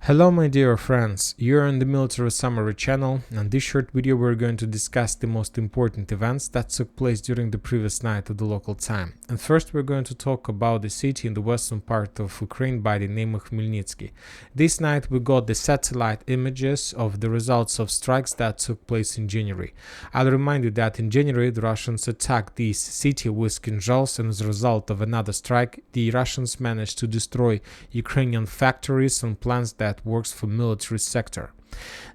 Hello my dear friends, you're on the Military Summary channel, and in this short video we're going to discuss the most important events that took place during the previous night of the local time. And first we're going to talk about the city in the western part of Ukraine by the name of Khmelnytskyi. This night we got the satellite images of the results of strikes that took place in January. I'll remind you that in January the Russians attacked this city with kinzhals, and as a result of another strike the Russians managed to destroy Ukrainian factories and plants that works for military sector.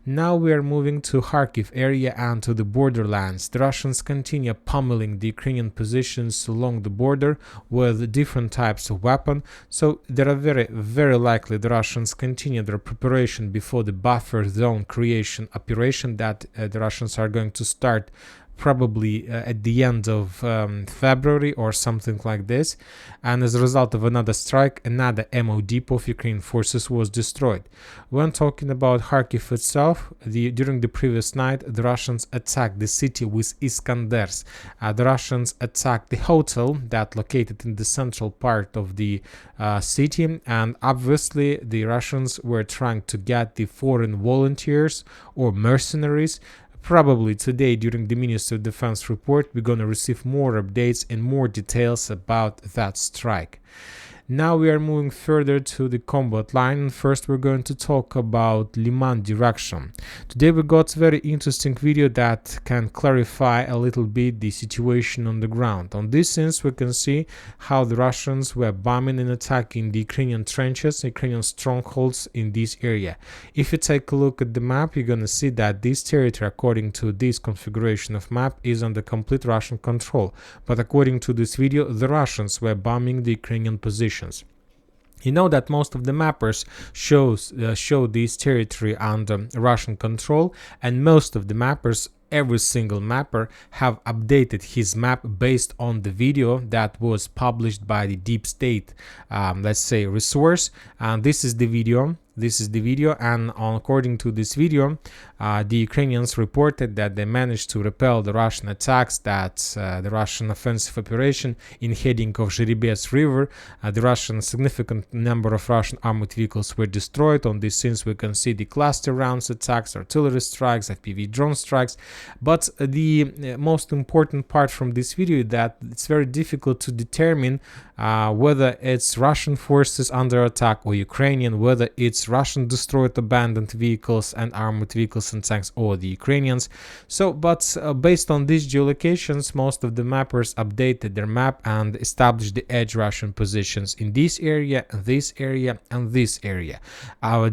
Now we are moving to Kharkiv area and to the borderlands. The Russians continue pummeling the Ukrainian positions along the border with different types of weapon, so there are very likely the Russians continue their preparation before the buffer zone creation operation that the Russians are going to start probably at the end of February or something like this, and as a result of another strike, another ammo depot of Ukrainian forces was destroyed. When talking about Kharkiv itself, during the previous night the Russians attacked the city with Iskanders. The Russians attacked the hotel that located in the central part of the city, and obviously the Russians were trying to get the foreign volunteers or mercenaries. Probably today during the Ministry of Defense report we're going to receive more updates and more details about that strike. Now we are moving further to the combat line, and first we're going to talk about Liman direction. Today we got a very interesting video that can clarify a little bit the situation on the ground. On this sense we can see how the Russians were bombing and attacking the Ukrainian trenches, Ukrainian strongholds in this area. If you take a look at the map, you're going to see that this territory, according to this configuration of map, is under complete Russian control. But according to this video, the Russians were bombing the Ukrainian positions. You know that most of the mappers show this territory under Russian control, and most of the mappers, every single mapper, have updated his map based on the video that was published by the deep state, let's say, resource. And this is the video. And according to this video, the Ukrainians reported that they managed to repel the Russian attacks, that the Russian offensive operation in heading of Zherebets River, the Russian significant number of Russian armored vehicles were destroyed. On this scenes we can see the cluster rounds attacks, artillery strikes, FPV drone strikes. But the most important part from this video is that it's very difficult to determine whether it's Russian forces under attack or Ukrainian, whether it's Russian destroyed abandoned vehicles and armored vehicles and tanks or the Ukrainians. But based on these geolocations, most of the mappers updated their map and established the edge Russian positions in this area, and this area. Our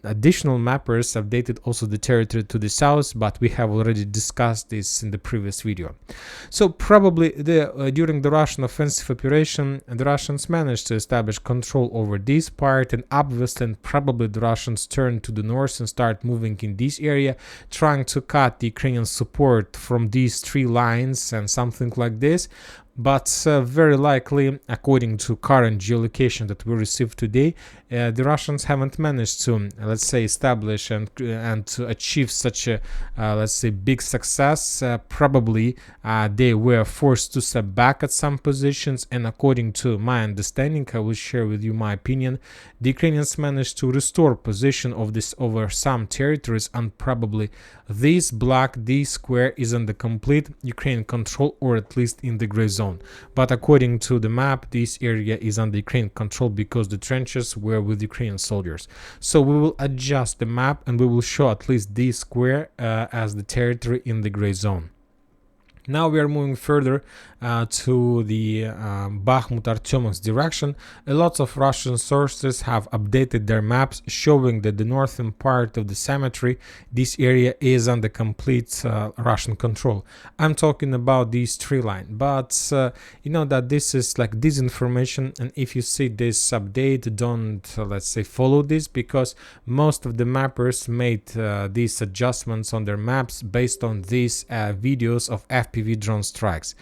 additional mappers updated also the territory to the south, but we have already discussed this in the previous video. So probably during the Russian offensive operation, the Russians managed to establish control over this part, and obviously and probably the Russians turned to the north and start moving in this area, trying to cut the Ukrainian support from these three lines and something like this. But very likely, according to current geolocation that we received today, the Russians haven't managed to, let's say, establish and to achieve such a, let's say, big success. Probably they were forced to step back at some positions, and according to my understanding, I will share with you my opinion, the Ukrainians managed to restore position of this over some territories, and probably this block, this square, is under complete Ukrainian control, or at least in the gray zone. But according to the map, this area is under Ukrainian control because the trenches were with Ukrainian soldiers. So we will adjust the map and we will show at least this square as the territory in the gray zone. Now we are moving further to the Bakhmut Artyomovsk direction. A lot of Russian sources have updated their maps, showing that the northern part of the cemetery, this area, is under complete Russian control. I'm talking about this tree line, but you know that this is like disinformation, and if you see this update, don't let's say follow this, because most of the mappers made these adjustments on their maps based on these videos of FPV drone strikes.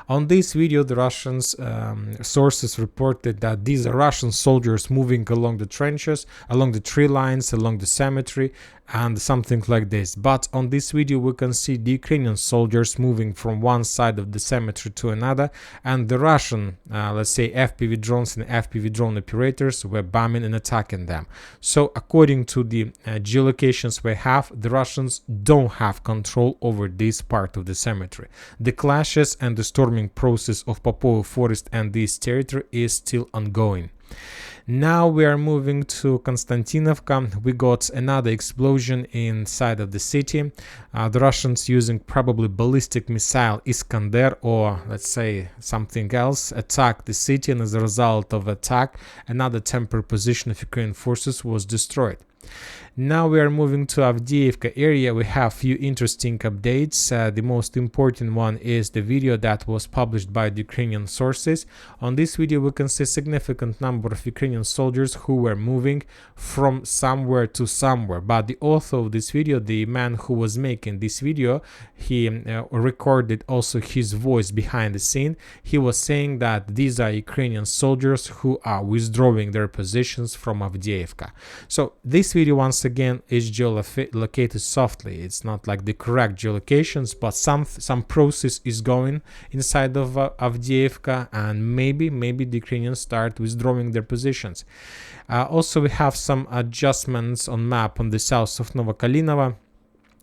On this video, the Russian sources reported that these are Russian soldiers moving along the trenches, along the tree lines, along the cemetery, and something like this. But on this video we can see the Ukrainian soldiers moving from one side of the cemetery to another, and the Russian let's say FPV drones and FPV drone operators were bombing and attacking them. So according to the geolocations we have, the Russians don't have control over this part of the cemetery. The clashes and the storming process of Popovo forest and this territory is still ongoing. Now we are moving to Kostiantynivka. We got another explosion inside of the city. The Russians, using probably ballistic missile Iskander or let's say something else, attacked the city, and as a result of attack, another temporary position of Ukrainian forces was destroyed. Now we are moving to Avdiivka area. We have few interesting updates. The most important one is the video that was published by the Ukrainian sources. On this video we can see a significant number of Ukrainian soldiers who were moving from somewhere to somewhere, but the author of this video, the man who was making this video, he recorded also his voice behind the scene. He was saying that these are Ukrainian soldiers who are withdrawing their positions from Avdiivka. So this video once again is geolocated softly. It's not like the correct geolocations, but some process is going inside of Avdiivka, and maybe the Ukrainians start withdrawing their positions. Also we have some adjustments on map on the south of Novokalinovo.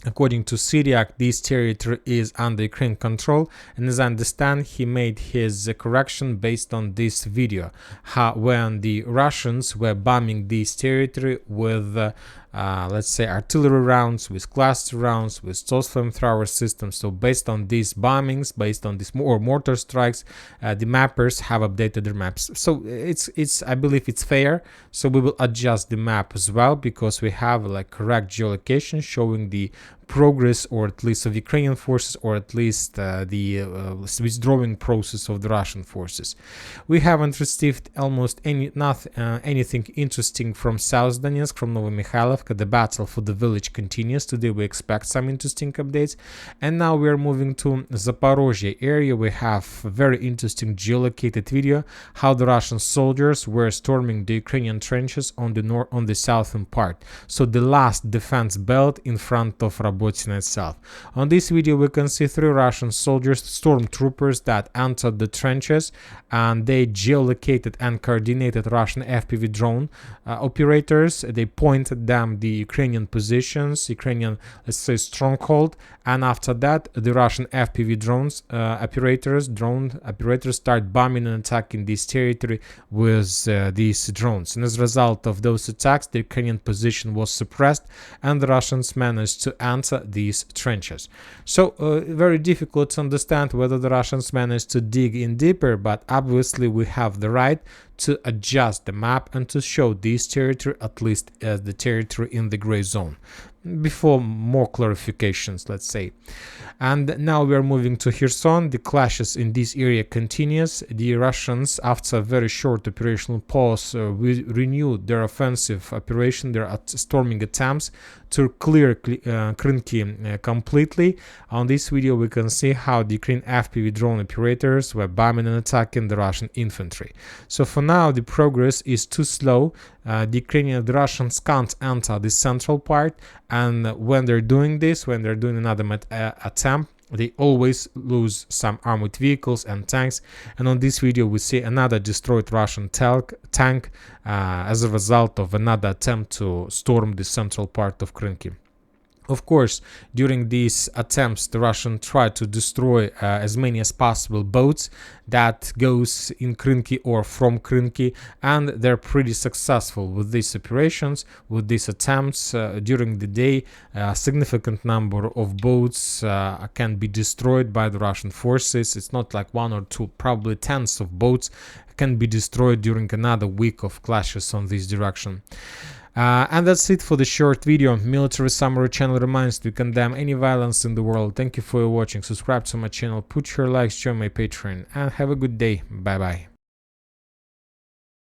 According to Syriac, this territory is under Ukraine control, and as I understand, he made his correction based on this video, when the Russians were bombing this territory with let's say artillery rounds, with cluster rounds, with SOS flamethrower systems. So based on these bombings, based on these mortar strikes, the mappers have updated their maps. So it's I believe it's fair. So we will adjust the map as well, because we have like correct geolocation showing the progress, or at least of Ukrainian forces, or at least the withdrawing process of the Russian forces. We haven't received almost anything interesting from South Donetsk, from Novomikhailivka. The battle for the village continues. Today we expect some interesting updates. And now we are moving to Zaporizhzhia area. We have a very interesting geolocated video how the Russian soldiers were storming the Ukrainian trenches on the southern part. So the last defense belt in front of Robotyne itself. On this video we can see 3 Russian soldiers, stormtroopers, that entered the trenches, and they geolocated and coordinated Russian FPV drone operators. They pointed them the Ukrainian positions, Ukrainian, let's say, stronghold, and after that the Russian FPV drone operators start bombing and attacking this territory with these drones. And as a result of those attacks, the Ukrainian position was suppressed, and the Russians managed to enter these trenches. So very difficult to understand whether the Russians managed to dig in deeper, but obviously we have the right to adjust the map and to show this territory at least as the territory in the gray zone before more clarifications, let's say. And now we are moving to Kherson. The clashes in this area continues. The Russians, after a very short operational pause, renewed their offensive operation, their storming attempts to clear Krynky completely. On this video we can see how the Ukrainian FPV drone operators were bombing and attacking the Russian infantry. So for now the progress is too slow. The Russians can't enter the central part, and when they're doing this, when they're doing another attempt, they always lose some armored vehicles and tanks. And on this video we see another destroyed Russian tank as a result of another attempt to storm the central part of Krynky. Of course, during these attempts, the Russians try to destroy as many as possible boats that goes in Krynky or from Krynky, and they're pretty successful with these operations, with these attempts. During the day, a significant number of boats can be destroyed by the Russian forces. It's not like 1 or 2, probably tens of boats can be destroyed during another week of clashes on this direction. And that's it for the short video. Military Summary channel reminds to condemn any violence in the world. Thank you for watching. Subscribe to my channel, put your likes, join my Patreon, and have a good day. Bye bye.